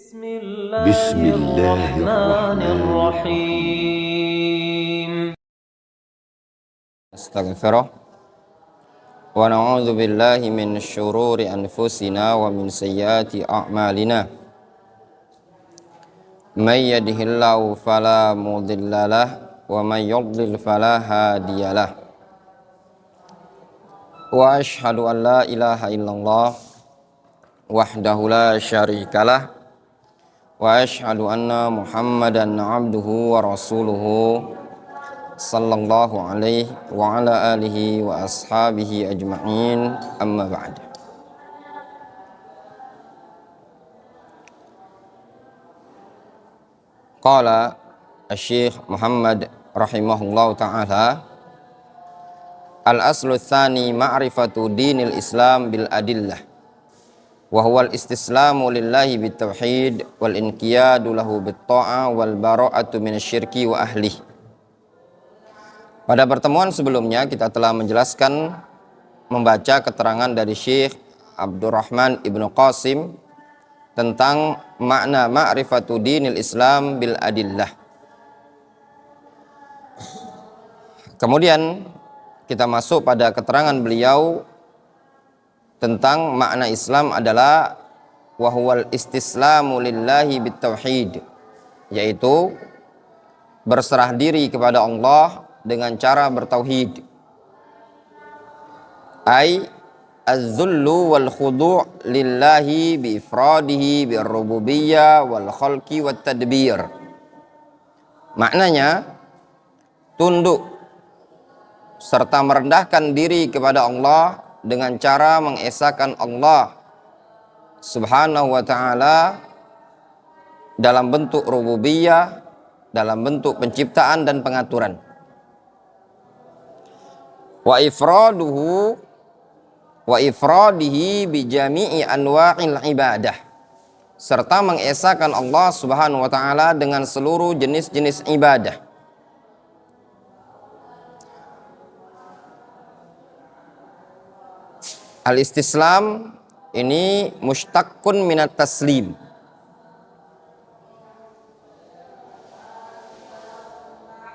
بسم الله الرحمن الرحيم. Astaghfirullah wa na'udzu billahi min syururi anfusina wa min sayyiati a'malina. May yahdihillahu fala mudhillalah wa may yudlil fala hadiyalah. Wa asyhadu an la ilaha illallah wahdahu la syarikalah wa asyhadu anna Muhammadan abduhu wa rasuluhu sallallahu alaihi wa ala alihi wa ashabihi ajma'in, amma ba'd. Qala Asy-Syaikh Muhammad rahimahullahu ta'ala, al-aslu tsani ma'rifatu dinil Islam bil adillah wa huwa al-istislamu lillahi bit tauhid wal inqiyadu lahu bit ta'ah wal bara'atu minasyirki wa ahlihi. Pada pertemuan sebelumnya kita telah menjelaskan, membaca keterangan dari Syekh Abdurrahman Ibnu Qasim tentang makna ma'rifatu dinil Islam bil adillah. Kemudian kita masuk pada keterangan beliau tentang makna Islam adalah wa huwal istislamu lillahi bit tauhid, yaitu berserah diri kepada Allah dengan cara bertauhid. Ai az-zullu wal khudu' lillahi bi ifradihi bir rububiyyah wal khalqi wat tadbir. Maknanya tunduk serta merendahkan diri kepada Allah dengan cara mengesahkan Allah Subhanahu wa ta'ala dalam bentuk rububiyah, dalam bentuk penciptaan dan pengaturan. Wa ifradihi bi jami'i anwa'il ibadah, serta mengesahkan Allah Subhanahu wa ta'ala dengan seluruh jenis-jenis ibadah. Al-istislam ini mushtaqqun minat taslim,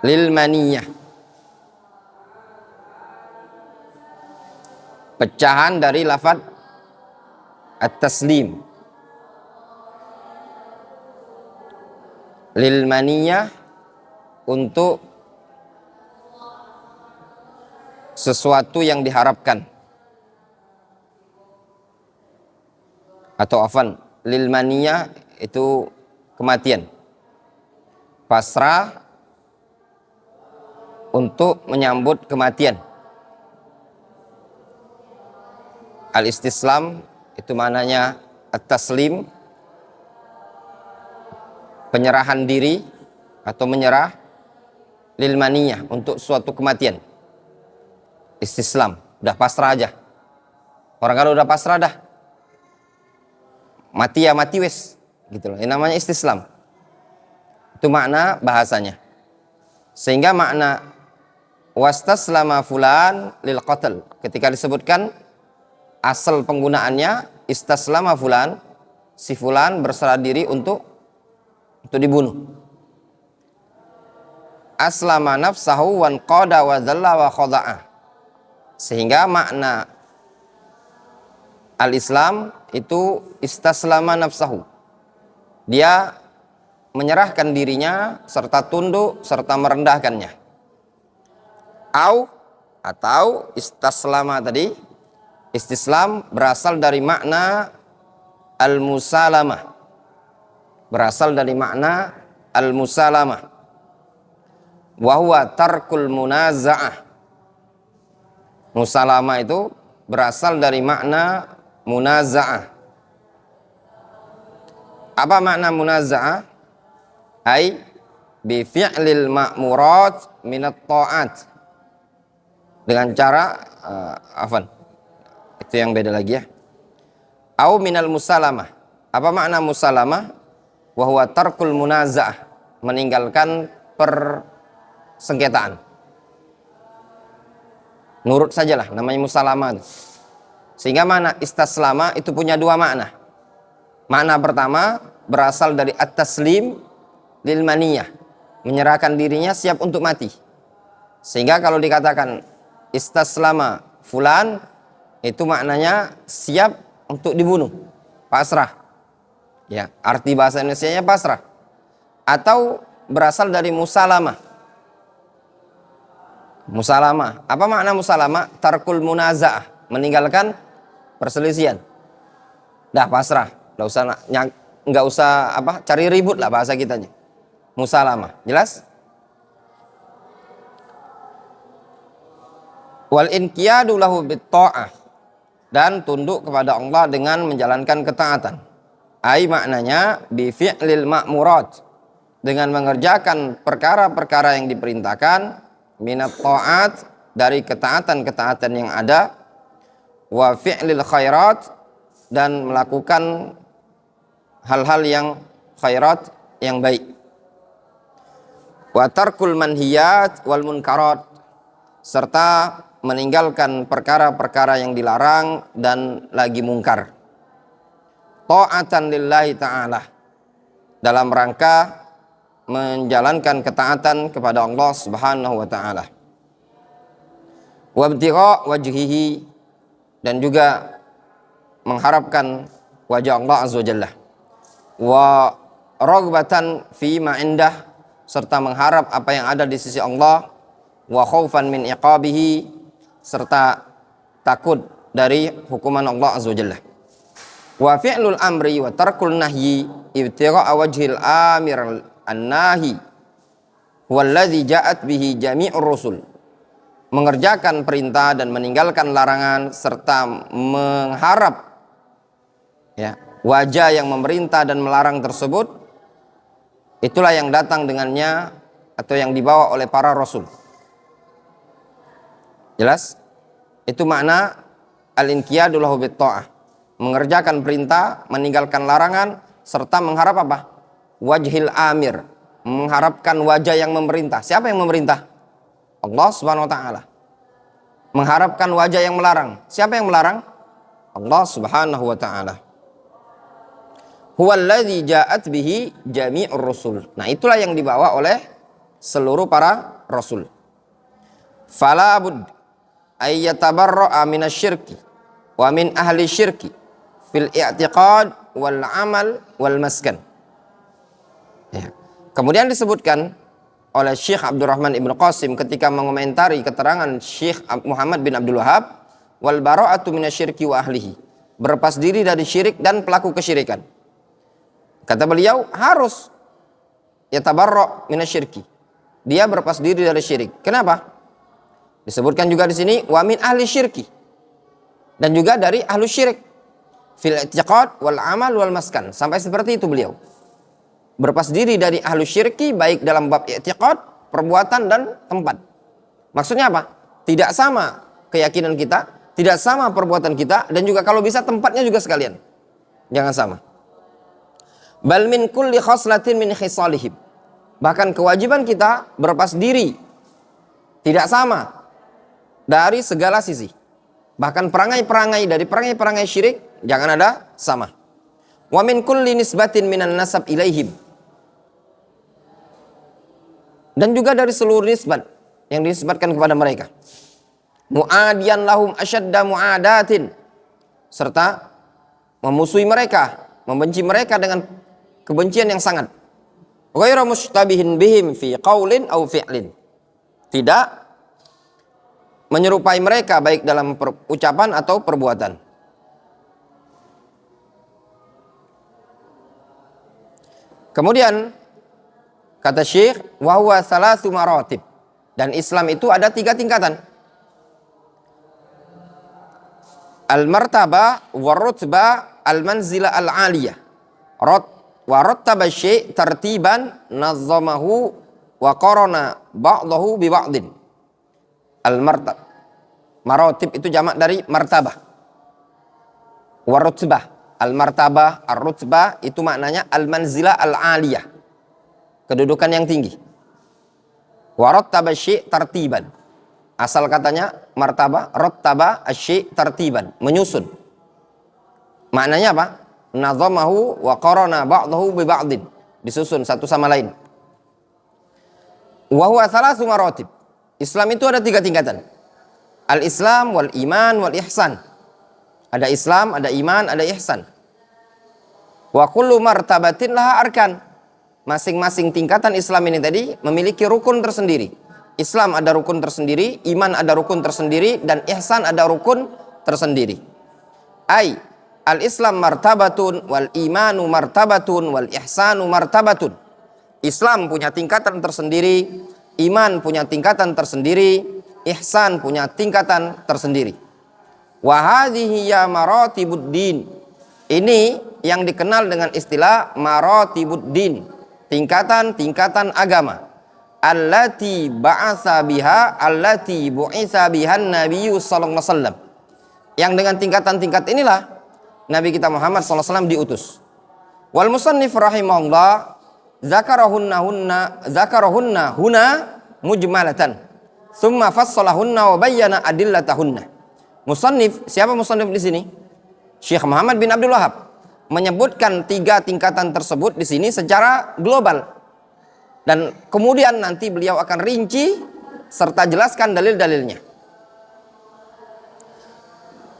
lil maniyah, pecahan dari lafaz at-taslim. Lil maniyah, untuk sesuatu yang diharapkan, atau afan, lil maniyah itu kematian. Pasrah untuk menyambut kematian. Al-istislam itu maknanya at-taslim, penyerahan diri atau menyerah, lil maniyah, untuk suatu kematian. Istislam, udah pasrah aja. Orang kalau udah pasrah dah, mati ya mati wes, gitu loh. Ini namanya istislam. Itu makna bahasanya. Sehingga makna wastaslama fulan lil qatl, ketika disebutkan asal penggunaannya istaslama fulan, si fulan berserah diri untuk dibunuh. Aslama nafsahu wan qada wa dhalla wa khada'a, sehingga makna al-Islam itu istaslama nafsahu, dia menyerahkan dirinya serta tunduk serta merendahkannya. Atau istaslama tadi, istislam berasal dari makna al-musalamah, berasal dari makna al-musalamah, wa huwa tarkul munaza'ah. Musalamah itu berasal dari makna munaza'ah. Apa makna munaza'ah? Ai bi fi'lil ma'murat minat ta'at, dengan cara itu yang beda lagi ya. Au minal musalamah. Apa makna musalamah? Wa huwa tarkul munaza'ah, meninggalkan persengketaan. Nurut sajalah, namanya musalamah. Sehingga makna istaslama itu punya dua makna. Makna pertama, berasal dari at-taslim lil maniyah, menyerahkan dirinya siap untuk mati. Sehingga kalau dikatakan istaslama fulan, itu maknanya siap untuk dibunuh, pasrah. Ya, arti bahasa Indonesianya pasrah. Atau berasal dari musalamah. Musalamah. Apa makna musalamah? Tarkul munaza'ah, meninggalkan perselisihan. Dah pasrah, nggak usah cari ribut lah bahasa kitanya. Musalamah, jelas? Wal inqiyadu lahu bitta'ah, dan tunduk kepada Allah dengan menjalankan ketaatan. Ai maknanya bi fi'lil ma'murat, dengan mengerjakan perkara-perkara yang diperintahkan, minat ta'at, dari ketaatan-ketaatan yang ada, wa fi'lil khairat, dan melakukan hal-hal yang khairat, yang baik, wa tarkul manhiyat wal munkarat, serta meninggalkan perkara-perkara yang dilarang dan lagi mungkar. Ta'atan lillahi ta'ala, dalam rangka menjalankan ketaatan kepada Allah Subhanahu wa ta'ala. Wa ibtigha wajhihi, dan juga mengharapkan wajah Allah Azza wa Jalla. Wa raghbatan fi ma indah, serta mengharap apa yang ada di sisi Allah. Wa khaufan min iqabihi, serta takut dari hukuman Allah Azza wa Jalla. Wa fi'lul amri wa tarkul nahyi ibtigha wajhil amir an-nahi walladzi ja'at bihi jami'ur rusul, mengerjakan perintah dan meninggalkan larangan serta mengharap wajah yang memerintah dan melarang tersebut, itulah yang datang dengannya atau yang dibawa oleh para rasul. Jelas? Itu makna al-inqiyadu lahu bitta'ah, mengerjakan perintah, meninggalkan larangan, serta mengharap apa? Wajhil amir, mengharapkan wajah yang memerintah. Siapa yang memerintah? Allah Subhanahu wa ta'ala. Mengharapkan wajah yang melarang. Siapa yang melarang? Allah Subhanahu wa ta'ala. Huwallazi ja'at bihi jami'ur rusul. Nah, itulah yang dibawa oleh seluruh para rasul. Fala bud ay yatabarra'a minasyirki wa min ahli syirki fil i'tiqad wal amal wal maskan. Ya. Kemudian disebutkan oleh Syekh Abdurrahman Ibn Qasim ketika mengomentari keterangan Syekh Muhammad bin Abdul Wahab, wal bara'atu minasyirki wa ahlihi, berlepas diri dari syirik dan pelaku kesyirikan. Kata beliau, harus yatabarra' minasyirki, dia berlepas diri dari syirik. Kenapa? Disebutkan juga di sini wa min ahli syirki, dan juga dari ahlu syirik, fil i'tiqad wal amal wal maskan, sampai seperti itu beliau. Berlepas diri dari ahlu syirki baik dalam bab i'tiqad, perbuatan dan tempat. Maksudnya apa? Tidak sama keyakinan kita, tidak sama perbuatan kita, dan juga kalau bisa tempatnya juga sekalian. Jangan sama. Bal min kulli khoslatin min khisalihim. Bahkan kewajiban kita berlepas diri tidak sama dari segala sisi. Bahkan perangai-perangai dari perangai-perangai syirik jangan ada sama. Wa min kulli nisbatin minan nasab ilaihim, dan juga dari seluruh nisbat yang dinisbatkan kepada mereka. Mu'adiyan lahum asyadda mu'adatin, serta memusuhi mereka, membenci mereka dengan kebencian yang sangat. Ghairu mustabihin bihim fi qaulin aw fi'lin, tidak menyerupai mereka baik dalam ucapan atau perbuatan. Kemudian kata Syekh, wa huwa salasu maratib, dan Islam itu ada 3 tingkatan. Al-martabah warutbah al-manzilah al-aliyah. Wa rattaba syai' tartiban nazzamahu wa qarana ba'dahu bi ba'din. Al-martab, maratib itu jamak dari martabah. Warutbah, al-martabah, ar-rutbah itu maknanya al-manzilah al-aliyah, kedudukan yang tinggi. Wa rattaba syai' tartiban, asal katanya martabah, rattaba asy-syai' tartiban, menyusun. Maknanya apa? Nazamahu wa qarana ba'dahu bi ba'din. Disusun satu sama lain. Wa huwa thalath maratib. Islam itu ada 3 tingkatan. Al-Islam wal iman wal ihsan. Ada Islam, ada iman, ada ihsan. Wa kullu martabatin laha arkan. Masing-masing tingkatan Islam ini tadi memiliki rukun tersendiri. Islam ada rukun tersendiri, iman ada rukun tersendiri, dan ihsan ada rukun tersendiri. Ai al-Islam martabatun wal imanu martabatun wal ihsanu martabatun. Islam punya tingkatan tersendiri, iman punya tingkatan tersendiri, ihsan punya tingkatan tersendiri. Wa hadhihi ya maratibuddin. Ini yang dikenal dengan istilah maratibuddin, tingkatan-tingkatan agama. Allati ba'atsa biha allati bu'itsa bihan nabiyyu sallallahu alaihi wasallam. Yang dengan tingkatan-tingkat inilah Nabi kita Muhammad sallallahu alaihi wasallam diutus. Wal musannif rahimahullah zakarahunna huna mujmalatan. Tsumma fassalahunna wa bayyana adillatahunna. Musannif, siapa musannif di sini? Syekh Muhammad bin Abdul Wahab menyebutkan 3 tingkatan tersebut di sini secara global. Dan kemudian nanti beliau akan rinci serta jelaskan dalil-dalilnya.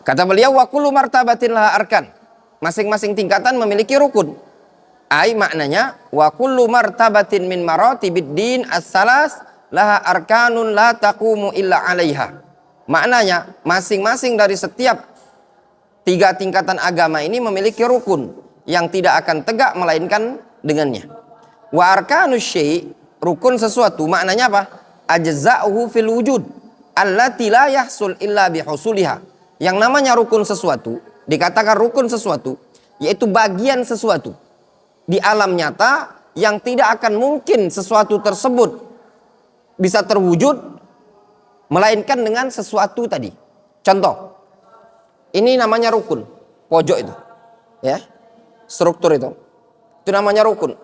Kata beliau, wa kullu martabatin laha arkan. Masing-masing tingkatan memiliki rukun. Ai maknanya wa kullu martabatin min maratibid din as-salas laha arkanun la taqumu illa 'alaiha. Maknanya masing-masing dari setiap 3 tingkatan agama ini memiliki rukun yang tidak akan tegak melainkan dengannya. Wa arkanus syai', rukun sesuatu maknanya apa? Ajza'uhu fil wujud allati la yahsul illa bihusuliha. Yang namanya rukun sesuatu, dikatakan rukun sesuatu, yaitu bagian sesuatu di alam nyata yang tidak akan mungkin sesuatu tersebut bisa terwujud melainkan dengan sesuatu tadi. Contoh, ini namanya rukun, pojok itu, ya, struktur itu namanya rukun.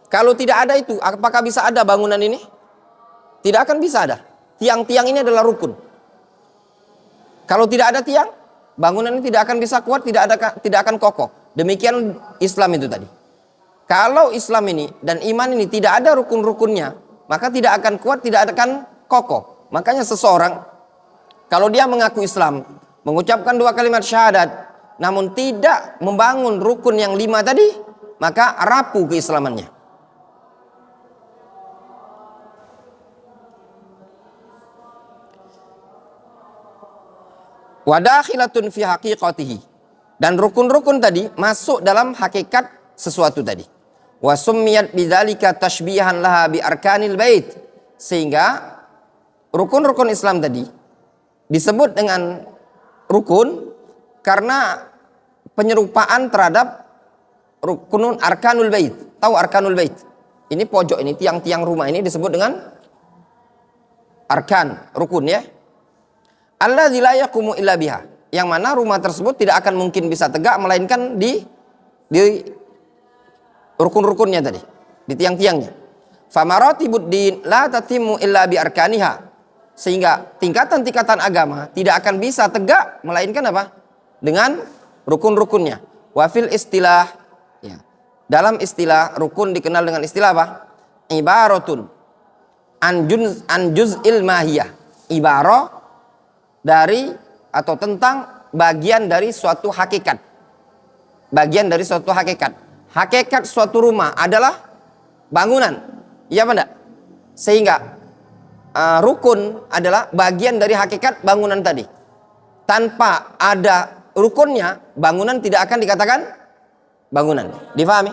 Kalau tidak ada itu, apakah bisa ada bangunan ini? Tidak akan bisa ada. Tiang-tiang ini adalah rukun. Kalau tidak ada tiang, bangunan ini tidak akan bisa kuat, tidak akan kokoh. Demikian Islam itu tadi. Kalau Islam ini dan iman ini tidak ada rukun-rukunnya, maka tidak akan kuat, tidak akan kokoh. Makanya seseorang kalau dia mengaku Islam, mengucapkan 2 kalimat syahadat, namun tidak membangun rukun yang 5 tadi, maka rapuh keislamannya. Wadakhilatun fi haqiqatihi. Dan rukun-rukun tadi masuk dalam hakikat sesuatu tadi. Wa summiyat bidzalika tashbihan laha bi arkanil bait. Sehingga rukun-rukun Islam tadi disebut dengan rukun karena penyerupaan terhadap rukunun arkanul bait. Tahu arkanul bait? Ini pojok ini, tiang-tiang rumah ini disebut dengan arkan, rukun ya. Alladzi la yaqumu illa biha. Yang mana rumah tersebut tidak akan mungkin bisa tegak melainkan di rukun-rukunnya tadi, di tiang-tiangnya. Famaratibuddin la tatimmu illa bi arkaniha. Sehingga tingkatan-tingkatan agama tidak akan bisa tegak melainkan apa? Dengan rukun-rukunnya. Wa fil istilah, ya. Dalam istilah rukun dikenal dengan istilah apa? Ibaratun an juz'il mahiyah. Ibarah dari atau tentang bagian dari suatu hakikat. Bagian dari suatu hakikat. Hakikat suatu rumah adalah bangunan. Iya apa enggak? Sehingga rukun adalah bagian dari hakikat bangunan tadi. Tanpa ada rukunnya, bangunan tidak akan dikatakan bangunan. Difahami?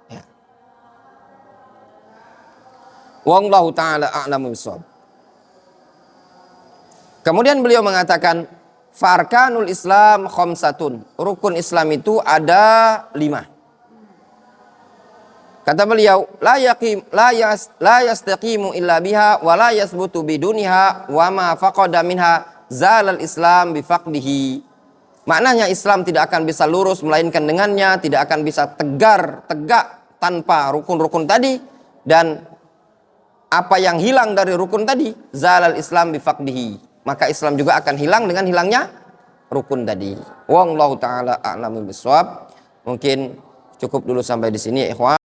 Ya. Wallahu ta'ala a'lamu bishawab. Kemudian beliau mengatakan farkanul Islam khamsatun. Rukun Islam itu ada 5. Kata beliau, la yastaqimu illa biha wa la yasbutu biduniha wa ma faqada minha zalal Islam bifaqdihi. Maknanya Islam tidak akan bisa lurus melainkan dengannya, tidak akan bisa tegak tanpa rukun-rukun tadi, dan apa yang hilang dari rukun tadi, zalal Islam bifaqdihi. Maka Islam juga akan hilang dengan hilangnya rukun tadi. Wallahu ta'ala a'lamu bishawab. Mungkin cukup dulu sampai di sini ya ikhwan.